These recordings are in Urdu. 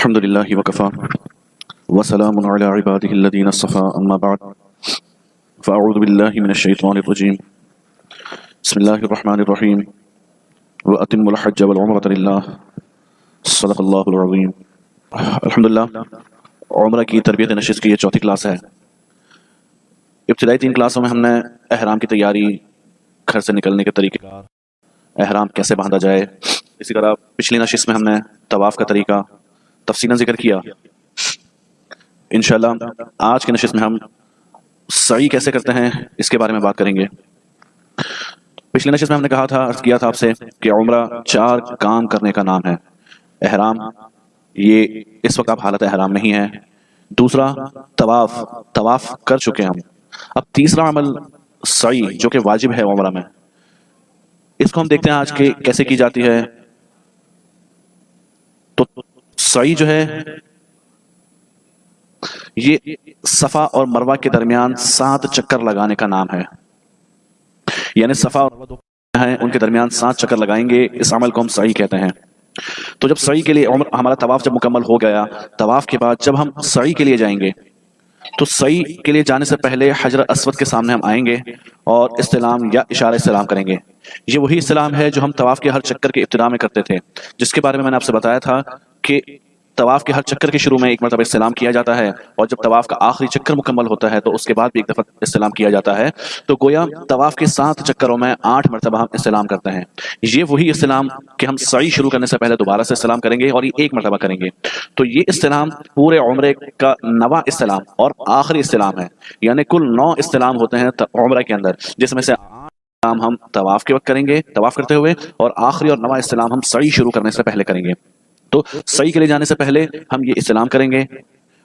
الحمد لله وكفى وسلام على عباده الذين اصطفى أما بعد فأعوذ بالله من الشيطان الرجيم بسم الله الرحمن الرحيم وأتم الحج والعمرة لله صدق الله العظيم. الحمدللہ عمرہ کی تربیت نشست کی یہ چوتھی کلاس ہے. ابتدائی 3 کلاسوں میں ہم نے احرام کی تیاری، گھر سے نکلنے کے طریقے، احرام کیسے باندھا جائے، اسی طرح پچھلی نشست میں ہم نے طواف کا طریقہ تفصیلاً ذکر کیا. انشاءاللہ آج کی نشست میں ہم سعی کیسے کرتے ہیں اس کے بارے میں بات کریں گے. پچھلی نشست میں ہم نے کہا تھا، عرض کیا تھا آپ سے کہ عمرہ 4 کام کرنے کا نام ہے. احرام، یہ اس وقت آپ حالت احرام نہیں ہے. دوسرا طواف کر چکے ہم. اب تیسرا عمل سعی جو کہ واجب ہے عمرہ میں، اس کو ہم دیکھتے ہیں آج کے کیسے کی جاتی ہے. تو سعی جو ہے یہ صفا اور مروہ کے درمیان 7 چکر لگانے کا نام ہے. یعنی صفا اور مروہ ہیں ان کے درمیان 7 چکر لگائیں گے، اس عمل کو ہم سعی کہتے ہیں. تو جب سعی کے لیے ہمارا طواف جب مکمل ہو گیا، طواف کے بعد جب ہم سعی کے لیے جائیں گے تو سعی کے لیے جانے سے پہلے حجر اسود کے سامنے ہم آئیں گے اور استلام یا اشارہ استلام کریں گے. یہ وہی استلام ہے جو ہم طواف کے ہر چکر کے ابتدا میں کرتے تھے، جس کے بارے میں نے آپ سے بتایا تھا کہ طواف کے ہر چکر کے شروع میں ایک مرتبہ استلام کیا جاتا ہے، اور جب طواف کا آخری چکر مکمل ہوتا ہے تو اس کے بعد بھی ایک دفعہ استلام کیا جاتا ہے. تو گویا طواف کے 7 چکروں میں 8 مرتبہ ہم استلام کرتے ہیں. یہ وہی استلام کہ ہم سعی شروع کرنے سے پہلے دوبارہ سے استلام کریں گے اور یہ 1 مرتبہ کریں گے. تو یہ استلام پورے عمرے کا 9واں استلام اور آخری استلام ہے. یعنی کل 9 استلام ہوتے ہیں عمرہ کے اندر، جس میں سے ہم طواف کے وقت کریں گے، طواف کرتے ہوئے، اور آخری اور 9واں استلام ہم سعی شروع کرنے سے پہلے کریں گے. تو سعی کے لیے جانے سے پہلے ہم یہ استلام کریں گے،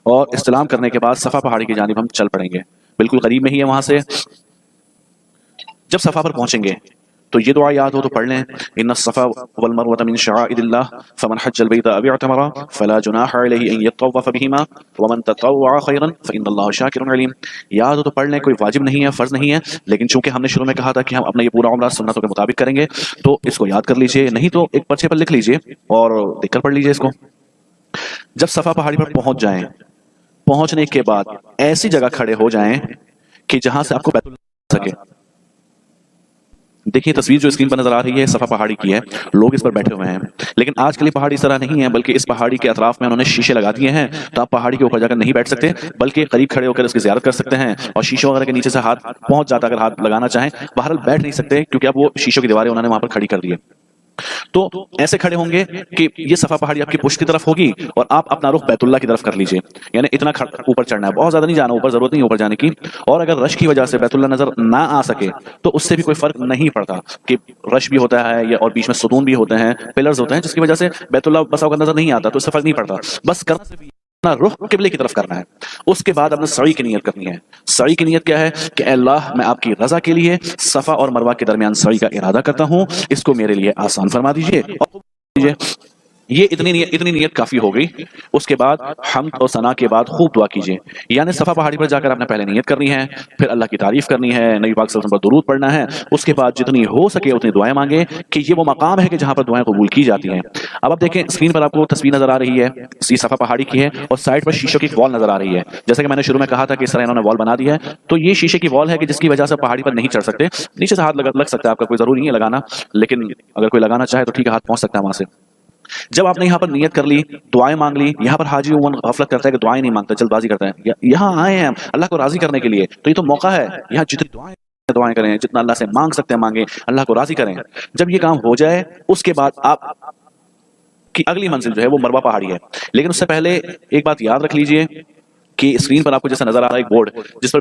اور استلام کرنے کے بعد صفا پہاڑی کی جانب ہم چل پڑیں گے. بالکل قریب میں ہی ہے وہاں سے. جب صفا پر پہنچیں گے تو یہ دعا یاد ہو تو پڑھ لیں، ان الصفا والمروۃ من شعائر اللہ فمن حج البیت او اعتمر فلا جناح علیہ ان یطوف بہما ومن تطوع خیرا فان اللہ شاکر علیم. یاد ہو تو پڑھ لیں، کوئی واجب نہیں ہے، فرض نہیں ہے، لیکن چونکہ ہم نے شروع میں کہا تھا کہ ہم اپنا یہ پورا عمرہ سنتوں کے مطابق کریں گے تو اس کو یاد کر لیجئے، نہیں تو ایک پرچے پر لکھ لیجئے اور دیکھ کر پڑھ لیجئے اس کو. جب صفا پہاڑی پر پہنچ جائیں، پہنچنے کے بعد ایسی جگہ کھڑے ہو جائیں کہ جہاں سے آپ کو بیت اللہ سکے. دیکھیے تصویر جو اسکرین پر نظر آ رہی ہے صفا پہاڑی کی ہے، لوگ اس پر بیٹھے ہوئے ہیں. لیکن آج کے لیے پہاڑی اس طرح نہیں ہے، بلکہ اس پہاڑی کے اطراف میں انہوں نے شیشے لگا دیے ہیں. تو آپ پہاڑی کے اوپر جا کر نہیں بیٹھ سکتے، بلکہ قریب کھڑے ہو کر اس کی زیارت کر سکتے ہیں، اور شیشوں وغیرہ کے نیچے سے ہاتھ پہنچ جاتا اگر ہاتھ لگانا چاہیں. بہرحال بیٹھ نہیں سکتے کیونکہ اب وہ شیشوں کی دیواریں انہوں نے وہاں پر کھڑی کر دی ہے. تو ایسے کھڑے ہوں گے کہ یہ صفا پہاڑی آپ کی پشت کی طرف ہوگی اور آپ اپنا رخ بیت اللہ کی طرف کر لیجئے. یعنی اتنا اوپر چڑھنا ہے، بہت زیادہ نہیں جانا، اوپر ضرورت نہیں اوپر جانے کی. اور اگر رش کی وجہ سے بیت اللہ نظر نہ آ سکے تو اس سے بھی کوئی فرق نہیں پڑتا کہ رش بھی ہوتا ہے اور بیچ میں ستون بھی ہوتے ہیں، پلرز ہوتے ہیں، جس کی وجہ سے بیت اللہ بسا اوقات نظر نہیں آتا، تو اس سے فرق نہیں پڑتا. بس اپنا رخ قبلے کی طرف کرنا ہے. اس کے بعد اپنے سعی کی نیت کرنی ہے. سعی کی نیت کیا ہے کہ اے اللہ میں آپ کی رضا کے لیے صفا اور مروہ کے درمیان سعی کا ارادہ کرتا ہوں، اس کو میرے لیے آسان فرما دیجئے اور یہ اتنی نیت کافی ہو گئی. اس کے بعد حمد اور ثنا کے بعد خوب دعا کیجئے. یعنی صفا پہاڑی پر جا کر آپ نے پہلے نیت کرنی ہے، پھر اللہ کی تعریف کرنی ہے، نبی پاک صلی اللہ علیہ وسلم پر درود پڑھنا ہے. اس کے بعد جتنی ہو سکے اتنی دعائیں مانگیں کہ یہ وہ مقام ہے کہ جہاں پر دعائیں قبول کی جاتی ہیں. اب آپ دیکھیں اسکرین پر آپ کو تصویر نظر آ رہی ہے، یہ صفا پہاڑی کی ہے اور سائڈ پر شیشوں کی وال نظر آ رہی ہے. جیسا کہ میں نے شروع میں کہا تھا کہ اس طرح انہوں نے وال بنا دی ہے. تو یہ شیشے کی وال ہے کہ جس کی وجہ سے پہاڑی پر نہیں چڑھ سکتے. نیچے سے ہاتھ لگ سکتا ہے آپ کا، کوئی ضروری نہیں ہے لگانا، لیکن اگر کوئی لگانا چاہے تو ٹھیک ہے، ہاتھ پہنچ سکتا ہے وہاں سے. جب آپ نے یہاں پر نیت کر لی، دعائیں مانگ لی. یہاں پر حاجی غفلت کرتا ہے کہ دعائیں نہیں مانگتا، جلد بازی کرتا ہے. یہاں آئے ہیں ہم اللہ کو راضی کرنے کے لیے، تو یہ تو موقع ہے. یہاں جتنی دعائیں کریں، جتنا اللہ سے مانگ سکتے ہیں مانگیں، اللہ کو راضی کریں. جب یہ کام ہو جائے اس کے بعد آپ کی اگلی منزل جو ہے وہ مروہ پہاڑی ہے. لیکن اس سے پہلے ایک بات یاد رکھ لیجئے کہ اسکرین پر آپ کو جیسا نظر آ رہا ہے ایک بورڈ جس پر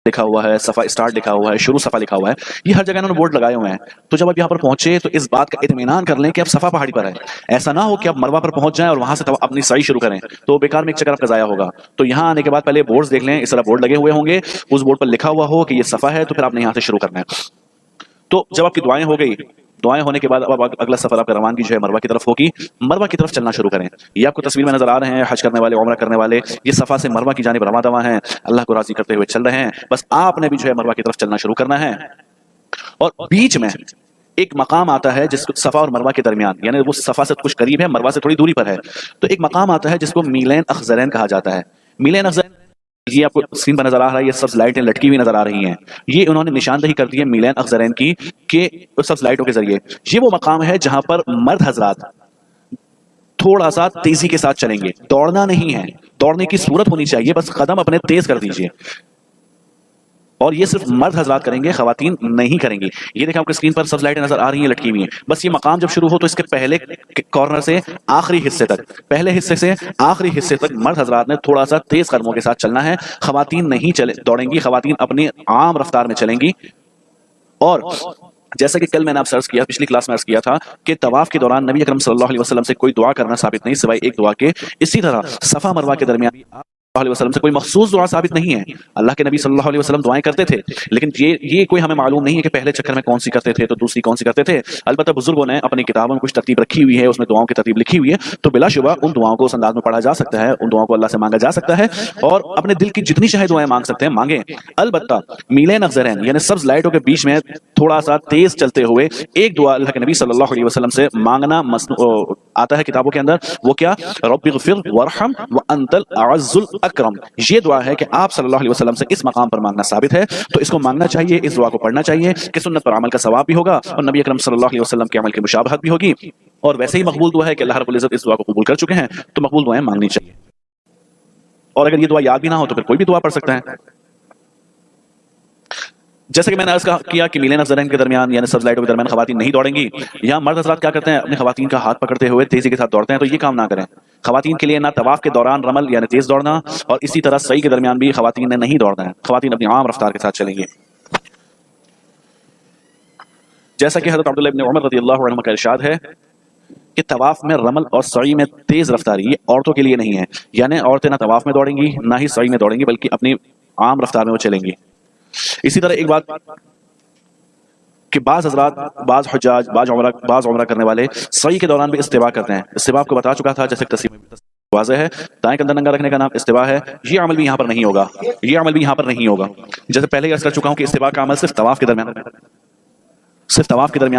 لکھا ہوا ہے، صفا اسٹارٹ لکھا ہوا ہے، شروع صفا لکھا ہوا ہے. یہ ہر جگہ انہوں نے بورڈ لگائے ہوئے ہیں. تو جب آپ یہاں پر پہنچے تو اس بات کا اطمینان کر لیں کہ آپ صفا پہاڑی پر ہیں. ایسا نہ ہو کہ آپ مروہ پر پہنچ جائیں اور وہاں سے اپنی سعی شروع کریں، تو بیکار میں ایک چکر آپ کا ضائع ہوگا. تو یہاں آنے کے بعد پہلے بورڈز دیکھ لیں، اس طرح بورڈ لگے ہوئے ہوں گے، اس بورڈ پر لکھا ہوا ہو کہ یہ صفا ہے، تو پھر آپ نے یہاں سے شروع کرنا ہے. تو جب آپ کی دعائیں ہو گئی، دعائیں ہونے کے بعد اب اگلا سفر آپ کا روانگی جو ہے مروہ کی طرف ہوگی. مروہ کی طرف چلنا شروع کریں. یہ آپ کو تصویر میں نظر آ رہے ہیں حج کرنے والے، عمرہ کرنے والے، یہ صفا سے مروہ کی جانب رواں دواں ہیں، اللہ کو راضی کرتے ہوئے چل رہے ہیں. بس آپ نے بھی جو ہے مروہ کی طرف چلنا شروع کرنا ہے. اور بیچ میں ایک مقام آتا ہے جس کو صفا اور مروہ کے درمیان، یعنی وہ صفا سے کچھ قریب ہے، مروہ سے تھوڑی دوری پر ہے، تو ایک مقام آتا ہے جس کو میلین اخضرین کہا جاتا ہے۔ میلین اخضرین یہ آپ کو اسکرین پر نظر آ رہا ہے، یہ سبز لائٹیں لٹکی ہوئی نظر آ رہی ہیں، یہ انہوں نے نشاندہی کر دی ہے میلین اخضرین کی کہ سبز لائٹوں کے ذریعے یہ وہ مقام ہے جہاں پر مرد حضرات تھوڑا سا تیزی کے ساتھ چلیں گے، دوڑنا نہیں ہے، دوڑنے کی صورت ہونی چاہیے، بس قدم اپنے تیز کر دیجئے، اور یہ صرف مرد حضرات کریں گے، خواتین نہیں کریں گی۔ یہ دیکھیں آپ کو اسکرین پر سبز لائٹیں نظر آ رہی ہیں لٹکی ہوئی ہیں، بس یہ مقام جب شروع ہو تو اس کے پہلے کارنر سے آخری حصے تک، پہلے حصے سے آخری حصے تک مرد حضرات نے تھوڑا سا تیز قدموں کے ساتھ چلنا ہے، خواتین نہیں دوڑیں گی، خواتین اپنی عام رفتار میں چلیں گی۔ اور جیسا کہ کل میں نے آپ سرچ کیا، پچھلی کلاس میں عرض کیا تھا کہ طواف کے دوران نبی اکرم صلی اللہ علیہ وسلم سے کوئی دعا کرنا ثابت نہیں سوائے ایک دعا کے، اسی طرح صفا مروہ کے درمیان صلی اللہ علیہ وسلم سے کوئی مخصوص دعا ثابت نہیں ہے۔ اللہ کے نبی صلی اللہ علیہ وسلم دعائیں کرتے تھے، لیکن یہ کوئی ہمیں معلوم نہیں ہے کہ پہلے چکر میں کون سی کرتے تھے تو دوسری کون سی کرتے تھے۔ البتہ بزرگوں نے اپنی کتابوں میں کچھ ترتیب رکھی ہوئی ہے، اس میں دعاؤں کی ترتیب لکھی ہوئی ہے، تو بلا شبہ ان دعاؤں کو اس انداز میں پڑھا جا سکتا ہے، ان دعاؤں کو اللہ سے مانگا جا سکتا ہے، اور اپنے دل کی جتنی چاہے دعائیں مانگ سکتے ہیں مانگیں۔ البتہ میلین اخضرین یعنی سبز لائٹوں کے بیچ میں تھوڑا سا تیز چلتے ہوئے ایک دعا اللہ کے نبی صلی اللہ علیہ وسلم سے مانگنا آتا ہے کتابوں کے اندر، وہ کیا؟ رب اغفر وارحم وانت الاعز الاکرم۔ یہ دعا ہے کہ آپ صلی اللہ علیہ وسلم سے اس مقام پر مانگنا ثابت ہے، تو اس کو مانگنا چاہیے، اس دعا کو پڑھنا چاہیے کہ سنت پر عمل کا ثواب بھی ہوگا اور نبی اکرم صلی اللہ علیہ وسلم کے عمل کی مشابہت بھی ہوگی، اور ویسے ہی مقبول دعا ہے کہ اللہ رب العزت اس دعا کو قبول کر چکے ہیں، تو مقبول دعائیں مانگنی چاہیے۔ اور اگر یہ دعا یاد بھی نہ ہو تو پھر کوئی بھی دعا پڑھ سکتا ہے۔ جیسا کہ میں نے عرض کیا کہ میلین اخضرین کے درمیان یعنی سبز لائٹوں کے درمیان خواتین نہیں دوڑیں گی۔ یہاں مرد حضرات کیا کرتے ہیں؟ اپنی خواتین کا ہاتھ پکڑتے ہوئے تیزی کے ساتھ دوڑتے ہیں، تو یہ کام نہ کریں۔ خواتین کے لیے نہ طواف کے دوران رمل یعنی تیز دوڑنا، اور اسی طرح سعی کے درمیان بھی خواتین نے نہیں دوڑنا ہے، خواتین اپنی عام رفتار کے ساتھ چلیں گی۔ جیسا کہ حضرت عبداللہ ابن عمر رضی اللہ عنہ کا ارشاد ہے کہ طواف میں رمل اور سعی میں تیز رفتاری یہ عورتوں کے لیے نہیں ہے، یعنی عورتیں نہ طواف میں دوڑیں گی نہ ہی سعی میں دوڑیں گی، بلکہ اپنی عام رفتار میں وہ چلیں گی۔ اسی طرح ایک بات کہ بعض حضرات، بعض حجاج، بعض عمرہ کرنے والے سعی کے دوران بھی استوا کرتے ہیں۔ استوا آپ کو بتا چکا تھا، جیسے تصویر واضح ہے، دائیں کندھا ننگا رکھنے کا نام استوا ہے، یہ عمل بھی یہاں پر نہیں ہوگا، یہ عمل بھی یہاں پر نہیں ہوگا۔ جیسے پہلے ہی عرض کر چکا ہوں کہ استوا کا عمل صرف طواف کے درمیان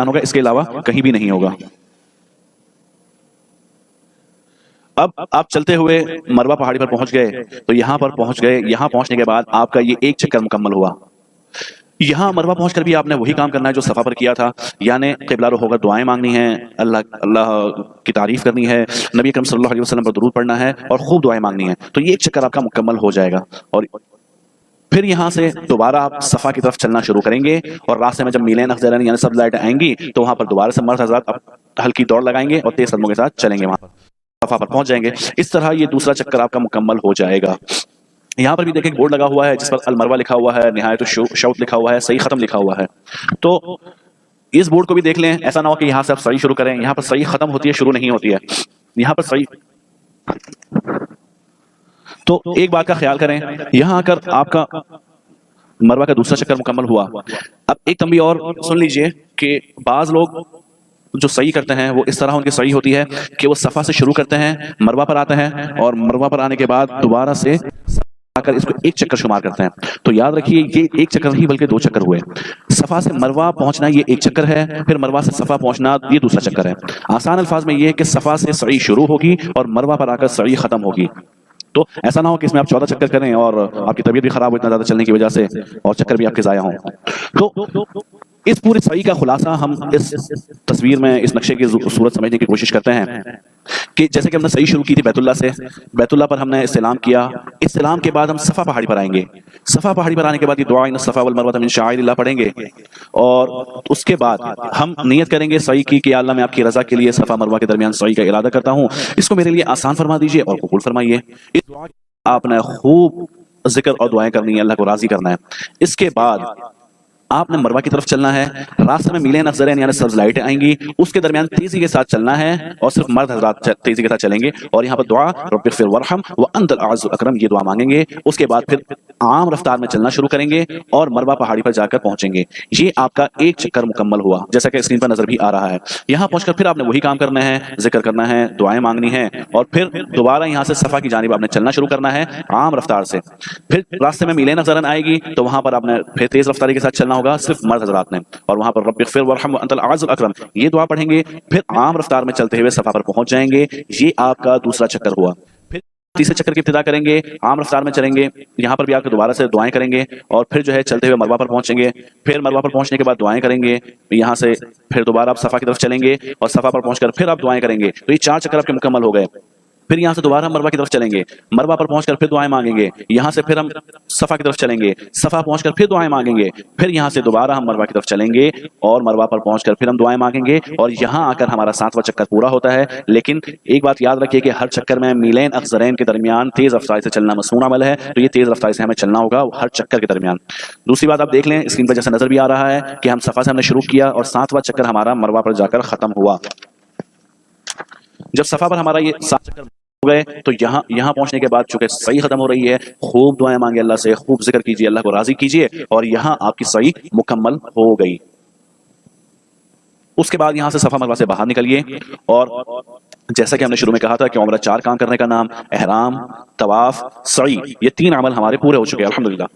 ہوگا، اس کے علاوہ کہیں بھی نہیں ہوگا۔ اب آپ چلتے ہوئے مروہ پہاڑی پر پہنچ گئے، تو یہاں پر پہنچ گئے، یہاں پہنچنے کے بعد آپ کا یہ ایک چکر مکمل ہوا۔ یہاں مروہ پہنچ کر بھی آپ نے وہی کام کرنا ہے جو صفا پر کیا تھا، یعنی قبلہ رخ ہو کر دعائیں مانگنی ہیں، اللہ کی تعریف کرنی ہے، نبی اکرم صلی اللہ علیہ وسلم پر درود پڑھنا ہے اور خوب دعائیں مانگنی ہیں، تو یہ ایک چکر آپ کا مکمل ہو جائے گا۔ اور پھر یہاں سے دوبارہ آپ صفا کی طرف چلنا شروع کریں گے، اور راستے میں جب میلین اخضرین یعنی سبز لائٹیں آئیں گی تو وہاں پر دوبارہ سے مرد حضرات ہلکی دوڑ لگائیں گے اور تیز قدموں کے ساتھ چلیں گے، وہاں صفا پر پہنچ جائیں گے۔ اس طرح یہ دوسرا چکر آپ کا مکمل ہو جائے گا۔ یہاں پر بھی دیکھیں بورڈ لگا ہوا ہے جس پر المروہ لکھا ہوا ہے، نہایت الشوط لکھا ہوا ہے، صحیح ختم لکھا ہوا ہے، تو اس بورڈ کو بھی دیکھ لیں، ایسا نہ ہو کہ یہاں سے آپ صحیح شروع کریں، یہاں پر صحیح ختم ہوتی ہے، شروع نہیں ہوتی ہے، یہاں پر صحیح۔ تو ایک بات کا خیال کریں، یہاں آ کر آپ کا مروہ کا دوسرا چکر مکمل ہوا۔ اب ایک تنبیہ اور سن لیجئے کہ بعض لوگ جو صحیح کرتے ہیں وہ اس طرح ان کی صحیح ہوتی ہے کہ وہ صفا سے شروع کرتے ہیں، مروہ پر آتے ہیں، اور مروہ پر آنے کے بعد دوبارہ سے آ کر اس کو ایک چکر شمار کرتے ہیں۔ تو یاد رکھیے یہ ایک چکر نہیں بلکہ دو چکر ہوئے۔ صفا سے مروہ پہنچنا یہ ایک چکر ہے، پھر مروہ سے صفا پہنچنا یہ دوسرا چکر ہے۔ آسان الفاظ میں یہ ہے کہ صفا سے سعی شروع ہوگی اور مروہ پر آ کر سعی ختم ہوگی۔ تو ایسا نہ ہو کہ اس میں آپ 14 چکر کریں اور آپ کی طبیعت بھی خراب ہو اتنا زیادہ چلنے کی وجہ سے، اور چکر بھی آپ کے ضائع ہوں۔ تو اس پوری صحیح کا خلاصہ ہم اس تصویر میں، اس نقشے کی صورت سمجھنے کی کوشش کرتے ہیں کہ جیسے کہ ہم نے صحیح شروع کی تھی بیت اللہ سے، بیت اللہ پر ہم نے استلام کیا، استلام کے بعد ہم صفا پہاڑی پر آئیں گے، صفا پہاڑی پر آنے کے بعد یہ دعا ان الصفا والمروہ من شعائر اللہ پڑھیں گے، اور اس کے بعد ہم نیت کریں گے صحیح کی کہ یا اللہ میں آپ کی رضا کے لیے صفا مروہ کے درمیان صحیح کا ارادہ کرتا ہوں، اس کو میرے لیے آسان فرما دیجئے اور قبول فرمائیے۔ اس دعا آپ نے خوب ذکر اور دعائیں کرنی ہے، اللہ کو راضی کرنا ہے۔ اس کے بعد آپ نے مروہ کی طرف چلنا ہے، راستے میں میلین اخضرین یعنی سبز لائٹیں آئیں گی، اس کے درمیان تیزی کے ساتھ چلنا ہے، اور صرف مرد حضرات تیزی کے ساتھ چلیں گے، اور یہاں پر دعا رب اغفر وارحم وانت الاعز الاکرم یہ دعا مانگیں گے۔ اس کے بعد پھر عام رفتار میں چلنا شروع کریں گے اور مروہ پہاڑی پر جا کر پہنچیں گے۔ یہ آپ کا ایک چکر مکمل ہوا، جیسا کہ اسکرین پر نظر بھی آ رہا ہے۔ یہاں پہنچ کر پھر آپ نے وہی کام کرنا ہے، ذکر کرنا ہے، دعائیں مانگنی ہیں، اور پھر دوبارہ یہاں سے صفا کی جانب آپ نے چلنا شروع کرنا ہے عام رفتار سے۔ پھر راستے میں میلین اخضرین آئے گی تو وہاں پر آپ نے پھر تیز رفتاری کے ساتھ چلنا ہوگا صرف مرد حضرات نے، اور وہاں پر رب اغفر ورحم وانت العز الاکرم یہ دعا پڑھیں گے، پھر عام رفتار میں چلتے ہوئے صفا پر پہنچ جائیں گے۔ یہ آپ کا دوسرا چکر ہوا۔ پھر تیسرے چکر کی ابتدا کریں گے، عام رفتار میں چلیں گے، یہاں پر بھی آپ دوبارہ سے دعائیں کریں گے، اور پھر جو ہے چلتے ہوئے مروہ پر پہنچیں گے، پھر مروہ پر پہنچنے کے بعد دعائیں کریں گے، یہاں سے پھر دوبارہ آپ صفا کی طرف چلیں گے اور صفا پر پہنچ کر پھر آپ دعائیں کریں گے۔ تو یہ 4 چکر آپ کے مکمل ہو گئے۔ پھر یہاں سے دوبارہ ہم مروہ کی طرف چلیں گے، مروہ پر پہنچ کر پھر دعائیں مانگیں گے، یہاں سے پھر ہم صفا کی طرف چلیں گے، صفا پہنچ کر پھر دعائیں مانگیں گے، پھر یہاں سے دوبارہ ہم مروہ کی طرف چلیں گے اور مروہ پر پہنچ کر پھر ہم دعائیں مانگیں گے، اور یہاں آ کر ہمارا 7واں چکر پورا ہوتا ہے۔ لیکن ایک بات یاد رکھیے کہ ہر چکر میں میلین اخضرین کے درمیان تیز رفتاری سے چلنا مسنون عمل ہے، تو یہ تیز رفتاری سے ہمیں چلنا ہوگا ہر چکر کے درمیان۔ دوسری بات آپ دیکھ لیں، اسکرین پر جیسا نظر بھی آ رہا ہے کہ ہم صفا سے ہم نے شروع کیا اور 7واں چکر ہمارا مروہ پر جا کر ختم ہوا۔ جب صفا پر ہمارا یہ 7 چکر ہو گئے تو یہاں پہنچنے کے بعد چونکہ صحیح ختم ہو رہی ہے، خوب دعائیں مانگے اللہ سے، خوب ذکر کیجئے، اللہ کو راضی کیجئے، اور یہاں آپ کی صحیح مکمل ہو گئی۔ اس کے بعد یہاں سے صفا مروہ سے باہر نکلیے، اور جیسا کہ ہم نے شروع میں کہا تھا کہ عمرہ 4 کام کرنے کا نام، احرام، طواف، سعی، یہ 3 عمل ہمارے پورے ہو چکے ہیں الحمدللہ۔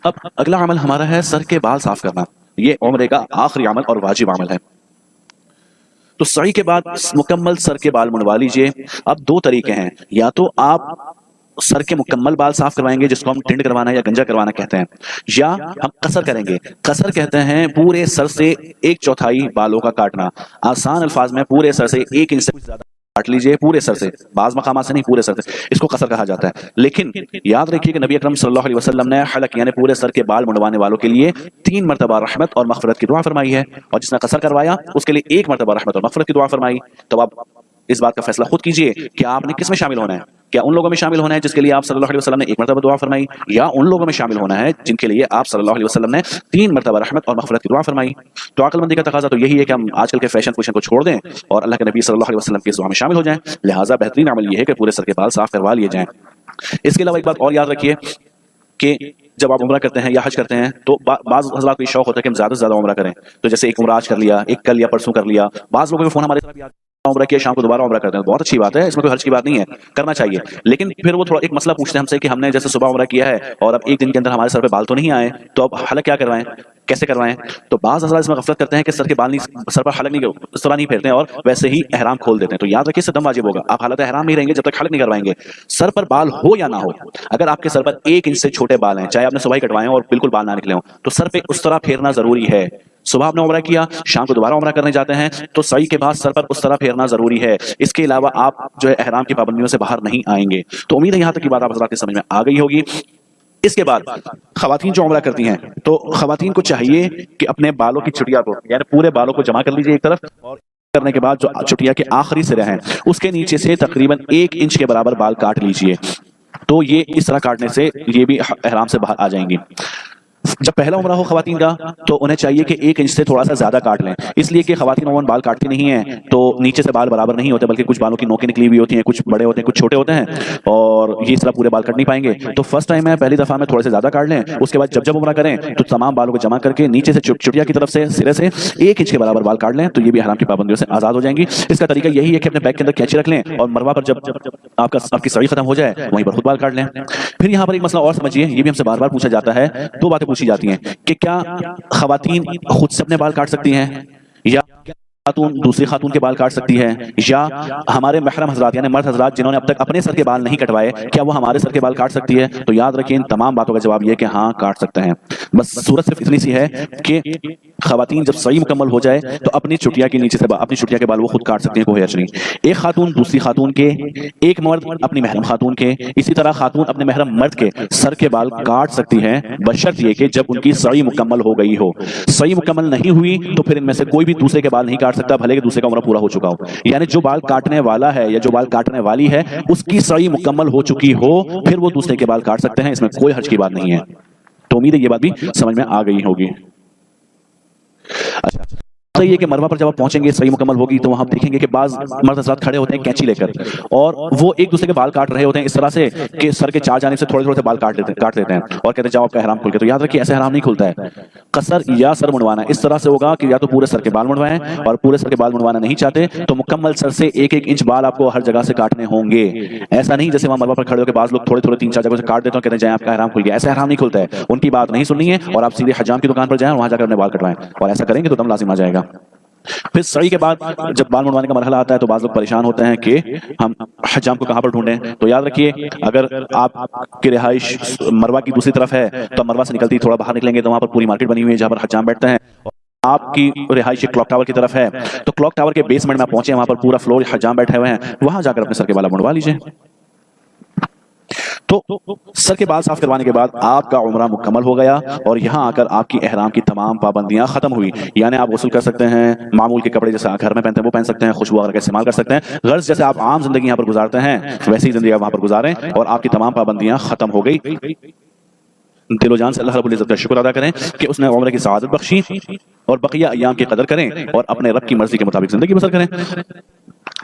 اب اگلا عمل ہمارا ہے سر کے بال صاف کرنا، یہ عمرے کا آخری عمل اور واجب عمل ہے۔ تو سعی کے بعد مکمل سر کے بال منڈوا لیجئے۔ اب 2 طریقے ہیں، یا تو آپ سر کے مکمل بال صاف کروائیں گے جس کو ہم ٹنڈ کروانا یا گنجا کروانا کہتے ہیں، یا ہم قصر کریں گے۔ قصر کہتے ہیں پورے سر سے 1/4 بالوں کا کاٹنا، آسان الفاظ میں پورے سر سے 1 انچ سے کچھ زیادہ کاٹ لیجئے، پورے سر سے، بعض مقامات سے نہیں، پورے سر سے، اس کو قصر کہا جاتا ہے۔ لیکن یاد رکھیے کہ نبی اکرم صلی اللہ علیہ وسلم نے حلق یعنی پورے سر کے بال منڈوانے والوں کے لیے 3 مرتبہ رحمت اور مغفرت کی دعا فرمائی ہے، اور جس نے قصر کروایا اس کے لیے 1 مرتبہ رحمت اور مغفرت کی دعا فرمائی۔ تو اب اس بات کا فیصلہ خود کیجئے کہ آپ نے کس میں شامل ہونا ہے، کیا ان لوگوں میں شامل ہونا ہے جس کے لیے آپ صلی اللہ علیہ وسلم نے 1 مرتبہ دعا فرمائی، یا ان لوگوں میں شامل ہونا ہے جن کے لیے آپ صلی اللہ علیہ وسلم نے 3 مرتبہ رحمت اور مغفرت کی دعا فرمائی۔ تو عقل مندی کا تقاضا تو یہی ہے کہ ہم آج کل کے فیشن کو چھوڑ دیں اور اللہ کے نبی صلی اللہ علیہ وسلم کی اس دعا میں شامل ہو جائیں، لہٰذا بہترین عمل یہ ہے کہ پورے سر کے بال صاف کروا لیے جائیں۔ اس کے علاوہ ایک بات اور یاد رکھیے کہ جب آپ عمرہ کرتے ہیں یا حج کرتے ہیں تو بعض حضرات کو یہ شوق ہوتا ہے کہ ہم زیادہ سے زیادہ عمرہ کریں، تو جیسے ایک عمرہ آج کر لیا، ایک کل یا پرسوں کر لیا، بعض لوگوں کے فون ہمارے طرف بھی عمرہ کیا شام کو دوبارہ عمرہ کرتے ہیں، بہت اچھی بات ہے، اس میں کوئی حرج کی بات نہیں ہے، کرنا چاہیے۔ لیکن پھر وہ تھوڑا ایک مسئلہ پوچھتے ہیں ہم سے کہ ہم نے جیسے صبح عمرہ کیا ہے اور اب 1 دن کے اندر ہمارے سر پہ بال تو نہیں آئے، تو اب حلق کیا کروائیں، کیسے کروائیں؟ تو بعض حضرات اس میں غفلت کرتے ہیں کہ سر کے بال نہیں، سر پر حلق نہیں، اس طرح نہیں پھیرتے ہیں اور ویسے ہی احرام کھول دیتے ہیں۔ تو یاد رکھیے اس سے دم واجب ہوگا، آپ حالت احرام نہیں رہیں گے جب تک حلق نہیں کروائیں گے۔ سر پر بال ہو یا نہ ہو، اگر آپ کے سر پر 1 انچ سے چھوٹے بال ہیں، چاہے آپ نے صبح ہی کٹوائے اور بالکل بال نہ نکلے ہوں، تو سر پہ اس طرح پھیرنا ضروری ہے۔ صبح آپ نے عمرہ کیا، شام کو دوبارہ عمرہ کرنے جاتے ہیں تو سعی کے بعد سر پر اس طرح پھیرنا ضروری ہے۔ اس کے علاوہ آپ جو ہے احرام کی پابندیوں سے باہر نہیں آئیں گے۔ تو امید ہے یہاں تک کی بات آپ حضرات کی سمجھ میں آ گئی ہوگی۔ اس کے بعد خواتین جو عمرہ کرتی ہیں تو خواتین کو چاہیے کہ اپنے بالوں کی چٹیا کو یعنی پورے بالوں کو جمع کر لیجئے ایک طرف، اور کرنے کے بعد جو چٹیا کے آخری سرے ہیں اس کے نیچے سے تقریباً 1 انچ کے برابر بال کاٹ لیجئے۔ تو یہ اس طرح کاٹنے سے یہ بھی احرام سے باہر آ جائیں گی۔ جب پہلا عمرہ ہو خواتین کا تو انہیں چاہیے کہ 1 انچ سے تھوڑا سا زیادہ کاٹ لیں، اس لیے کہ خواتین عموماً بال کاٹتی نہیں ہیں تو نیچے سے بال برابر نہیں ہوتے، بلکہ کچھ بالوں کی نوکیں نکلی ہوئی ہوتی ہیں، کچھ بڑے ہوتے ہیں، کچھ چھوٹے ہوتے ہیں، اور یہ اس طرح پورے بال کٹ نہیں پائیں گے۔ تو فرسٹ ٹائم ہے، پہلی دفعہ میں تھوڑے سے زیادہ کاٹ لیں، اس کے بعد جب عمرہ کریں تو تمام بالوں کو جمع کر کے نیچے سے چٹیا کی طرف سے سرے سے 1 انچ کے برابر بال کاٹ لیں، تو یہ بھی احرام کی پابندیوں سے آزاد ہو جائیں گی۔ اس کا طریقہ یہی ہے کہ اپنے بیگ کے اندر کینچی رکھ لیں اور مروہ پر جب آپ کی سعی ختم ہو جائے وہیں پر خود بال کاٹ لیں۔ پھر یہاں پر ایک مسئلہ اور سمجھیے، یہ بھی ہم سے بار بار پوچھا جاتا ہے، 2 باتیں پوچھی جاتی ہیں کہ کیا خواتین خود سے اپنے بال کاٹ سکتی ہیں، یا خاتون دوسری خاتون کے بال کاٹ سکتی ہے، یا ہمارے محرم حضرات یعنی مرد حضرات جنہوں نے اب تک اپنے سر کے بال نہیں کٹوائے کیا وہ ہمارے سر کے بال کاٹ سکتی ہے؟ تو یاد رکھیں ان تمام باتوں کا جواب یہ کہ ہاں کاٹ سکتے ہیں، بس صورت صرف اتنی سی ہے کہ خواتین جب صحیح مکمل ہو جائے تو اپنی چٹیا کے نیچے سے اپنی چٹیا کے بال وہ خود کاٹ سکتی ہیں، کوئی حرج نہیں۔ ایک خاتون دوسری خاتون کے، ایک مرد اپنی محرم خاتون کے، اسی طرح خاتون اپنے محرم مرد کے سر کے بال کاٹ سکتی ہیں، بشرط یہ کہ جب ان کی صحیح مکمل ہو گئی ہو۔ صحیح مکمل نہیں ہوئی تو پھر ان میں سے کوئی بھی دوسرے کے بال نہیں کاٹ سکتا، بھلے کہ دوسرے کا عمرہ پورا ہو چکا ہو، یعنی جو بال کاٹنے والا ہے یا جو بال کاٹنے والی ہے اس کی صحیح مکمل ہو چکی ہو پھر وہ دوسرے کے بال کاٹ سکتے ہیں، اس میں کوئی حرج کی بات نہیں ہے۔ تو امید ہے یہ بات بھی سمجھ میں آ گئی ہوگی۔ اچھا صحیح ہے کہ مروہ پر جب آپ پہنچیں گے صحیح مکمل ہوگی تو وہاں آپ دیکھیں گے کہ بعض مرد حضرات کھڑے ہوتے ہیں کینچی لے کر اور وہ ایک دوسرے کے بال کاٹ رہے ہوتے ہیں اس طرح سے کہ سر کے چار جانب سے تھوڑے تھوڑے سے بال کاٹ دیتے ہیں اور کہتے ہیں جاؤ آپ کا احرام کھول کے. تو یاد رکھیے ایسے احرام نہیں کھلتا ہے. قصر یا سر منڈوانا اس طرح سے ہوگا کہ یا تو پورے سر کے بال منڈوائیں اور پورے سر کے بال منڈوانا نہیں چاہتے تو مکمل سر سے ایک ایک انچ بال آپ کو ہر جگہ سے کاٹنے ہوں گے. ایسا نہیں جیسے وہاں مروہ پر کھڑے ہو کے بعض لوگ تھوڑے تھوڑے 3-4 جگہوں سے کاٹ دیتے ہیں کہتے ہیں جائیں آپ کا احرام کھل گیا. ایسا احرام نہیں کھلتا ہے. ان کی بات نہیں سننی ہے اور آپ سیدھے حجام کی دکان پر جائیں وہاں جا کر اپنے بال کٹوائیں اور ایسا کریں گے تو دم لازم آ جائے گا. پھر سعی کے بعد جب بال منڈوانے کا مرحلہ آتا ہے تو بعض لوگ پریشان ہوتے ہیں کہ ہم حجام کو کہاں پر ڈھونڈیں. تو یاد رکھیے اگر آپ کی رہائش مروہ کی دوسری طرف ہے تو مروہ سے نکلتی تھوڑا باہر نکلیں گے تو وہاں پر پوری مارکیٹ بنی ہوئی ہے جہاں پر حجام بیٹھتے ہیں. آپ کی رہائش کلاک ٹاور کی طرف ہے تو کلاک ٹاور کے بیسمنٹ میں پہنچے وہاں پر پورا فلور حجام بیٹھے ہوئے ہیں وہاں جا کر اپنے سر کے بال منڈوا لیجئے. تو سر کے بال صاف کروانے کے بعد آپ کا عمرہ مکمل ہو گیا اور یہاں آ کر آپ کی احرام کی تمام پابندیاں ختم ہوئی. یعنی آپ غسل کر سکتے ہیں, معمول کے کپڑے جیسے گھر میں پہنتے ہیں وہ پہن سکتے ہیں, خوشبو وغیرہ کا استعمال کر سکتے ہیں. غرض جیسے آپ عام زندگی یہاں پر گزارتے ہیں ویسی زندگی وہاں پر گزاریں اور آپ کی تمام پابندیاں ختم ہو گئی. دل و جان سے اللہ رب العزت کا شکر ادا کریں کہ اس نے عمرے کی سعادت بخشی اور بقیہ ایام کی قدر کریں اور اپنے رب کی مرضی کے مطابق زندگی بسر کریں.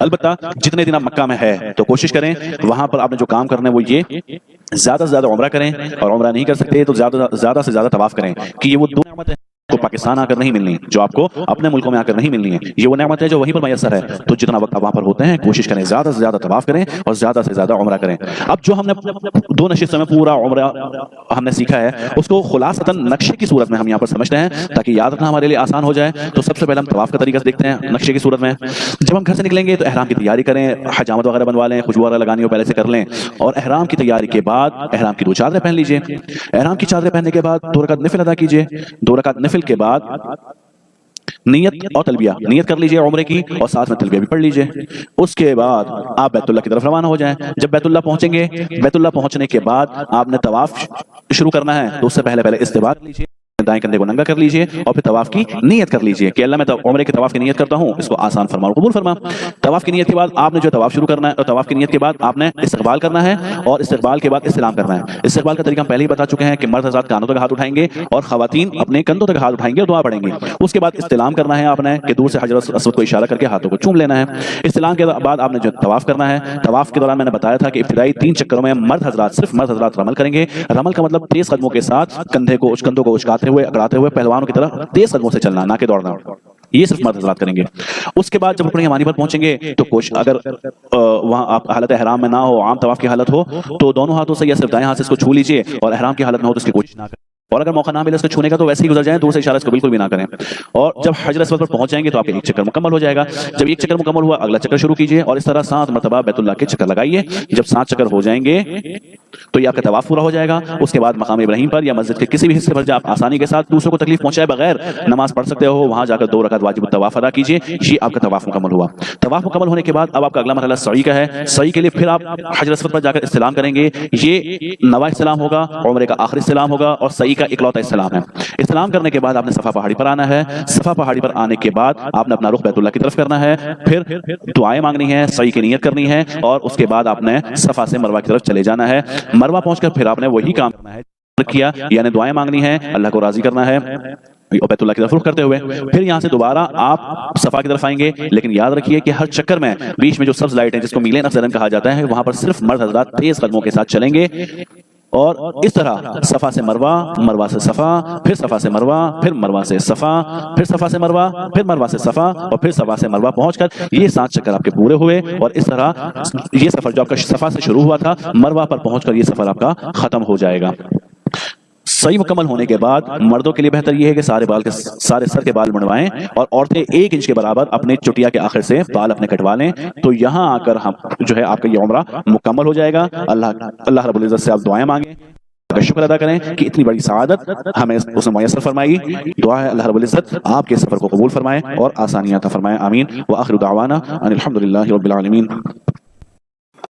البتہ جتنے دن آپ مکہ میں ہے تو کوشش کریں وہاں پر آپ نے جو کام کرنا ہے وہ یہ زیادہ سے زیادہ عمرہ کریں اور عمرہ نہیں کر سکتے تو زیادہ سے زیادہ طواف کریں کہ یہ وہ دو نعمتیں کو پاکستان آ کر نہیں ملنی جو آپ کو اپنے ملکوں میں آ کر نہیں ملنی ہے. یہ وہ نعمت ہے جو وہیں پر میسر ہے. تو جتنا وقت آپ وہاں پر ہوتے ہیں کوشش کریں زیادہ سے زیادہ طواف کریں اور زیادہ سے زیادہ عمرہ کریں. اب جو ہم نے 2 نشستوں میں پورا عمرہ ہم نے سیکھا ہے اس کو خلاصتاً نقشے کی صورت میں ہم یہاں پر سمجھتے ہیں تاکہ یاد رکھنا ہمارے لیے آسان ہو جائے. تو سب سے پہلے ہم طواف کا طریقہ دیکھتے ہیں نقشے کی صورت میں. جب ہم گھر سے نکلیں گے تو احرام کی تیاری کریں, حجامت وغیرہ بنوا لیں, خوشبو وغیرہ لگانی ہو پہلے سے کر لیں اور احرام کی تیاری کے بعد احرام کی 2 چادریں پہن لیجئے. احرام کی چادریں پہننے کے بعد 2 رکعت نفل ادا کیجئے. 2 رکعت نفل کے بعد نیت اور تلبیہ نیت کر لیجئے عمرے کی اور ساتھ میں تلبیہ بھی پڑھ لیجئے. اس کے بعد آپ بیت اللہ کی طرف روانہ ہو جائیں. جب بیت اللہ پہنچیں گے بیت اللہ پہنچنے کے بعد آپ نے طواف شروع کرنا ہے تو اس سے پہلے استباق لیجئے, دائیں کندھے کو ننگا کر لیجئے اور پھر طواف کی نیت کر لیجئے کہ اللہ میں عمرے کے طواف کی نیت کرتا ہوں اس کو آسان فرما اور قبول فرما. طواف کی نیت کے بعد آپ نے جو طواف شروع کرنا ہے اور طواف کی نیت کے بعد آپ نے استقبال کرنا ہے اور استقبال کے بعد استلام کرنا ہے. استقبال کا طریقہ ہم پہلے ہی بتا چکے ہیں کہ مرد حضرات کانوں تک ہاتھ اٹھائیں گے اور خواتین اپنے کندھوں تک ہاتھ اٹھائیں گے اور دعا پڑھیں گے. اس کے بعد استلام کرنا ہے آپ نے کہ دور سے حجر اسود کو اشارہ کر کے ہاتھوں کو چوم لینا ہے. استلام کے بعد آپ نے جو طواف کرنا ہے طواف کے دوران میں نے بتایا تھا کہ ابتدائی 3 چکروں میں مرد حضرات صرف مرد حضرات رمل کریں گے. رمل کا مطلب تیز قدموں کے ساتھ کندھوں کو اچکاتے ہوئے اکڑاتے ہوئے پہلوانوں کی طرح تیز قدموں سے چلنا نہ کہ دوڑنا. یہ صرف مرد حضرات کریں گے. اس کے بعد جب رکن یمانی پر پہنچیں گے تو اگر وہاں آپ حالت احرام میں نہ ہو عام طواف کی حالت ہو تو دونوں ہاتھوں سے یا صرف دائیں ہاتھ سے اس کو چھو لیجئے اور احرام کی حالت میں ہو تو اس کی کوشش نہ کریں اور اگر موقع نہ ملے اس کو چھونے کا تو ویسے ہی گزر جائیں, دور سے اشارہ اس کو بالکل بھی نہ کریں. اور جب حجر اسود پر پہنچ جائیں گے تو آپ کا 1 چکر مکمل ہو جائے گا. جب 1 چکر مکمل ہوا اگلا چکر شروع کیجئے اور اس طرح 7 مرتبہ بیت اللہ کے چکر لگائیے. جب 7 چکر ہو جائیں گے تو یہ آپ کا طواف پورا ہو جائے گا. اس کے بعد مقام ابراہیم پر یا مسجد کے کسی بھی حصے پر جب آپ آسانی کے ساتھ دوسروں کو تکلیف پہنچائے بغیر نماز پڑھ سکتے ہو وہاں جا کر 2 رکعت واجب الطواف ادا کیجئے. یہ آپ کا طواف مکمل ہوا. طواف مکمل ہونے کے بعد اب آپ کا اگلا مرحلہ سعی کا ہے. سعی کے لیے پھر آپ حجر اسود پر جا کر استلام کریں گے. یہ نواں استلام ہوگا, عمرے کا آخری استلام ہوگا اور سعی کا اکلوتا استلام ہے. استلام کرنے کے بعد آپ نے صفا پہاڑی پر آنا ہے. صفا پہاڑی پر آنے کے بعد آپ نے اپنا رخ بیت اللہ کی طرف کرنا ہے. پھر دعائیں مانگنی ہے, سعی کی نیت کرنی ہے اور اس کے بعد آپ نے صفا سے مروہ کی طرف چلے جانا ہے. مروہ پہنچ کر پھر آپ نے وہی کام کرنا ہے کیا, یعنی دعائیں مانگنی ہے, اللہ کو راضی کرنا ہے بیت اللہ کی طرف رخ کرتے ہوئے. پھر یہاں سے دوبارہ آپ صفا کی طرف آئیں گے. لیکن یاد رکھیے کہ ہر چکر میں بیچ میں جو سبز لائٹ ہے جس کو میلین افزرن کہا جاتا ہے وہاں پر صرف مرد حضرات تیز قدموں کے ساتھ چلیں گے اور اس طرح صفا سے مروہ, مروہ سے صفا, پھر صفا سے مروہ, پھر مروہ سے صفا, پھر صفا سے مروہ, پھر مروہ سے صفا اور پھر صفا سے مروہ پہنچ کر یہ 7 چکر آپ کے پورے ہوئے. اور اس طرح یہ سفر جو آپ کا صفا سے شروع ہوا تھا مروہ پر پہنچ کر یہ سفر آپ کا ختم ہو جائے گا. صحیح مکمل ہونے کے بعد مردوں کے لیے بہتر یہ ہے کہ سارے سر کے بال منڈوائیں اور عورتیں 1 انچ کے برابر اپنے چٹیا کے آخر سے بال اپنے کٹوا لیں. تو یہاں آ کر ہم جو ہے آپ کا یہ عمرہ مکمل ہو جائے گا. اللہ رب العزت سے آپ دعائیں مانگیں, کا شکر ادا کریں کہ اتنی بڑی سعادت ہمیں اس نے میسر فرمائی. دعا ہے اللہ رب العزت آپ کے سفر کو قبول فرمائے اور آسانیاں عطا فرمائے. آمین. وآخر دعوانا ان الحمدللہ رب العالمین.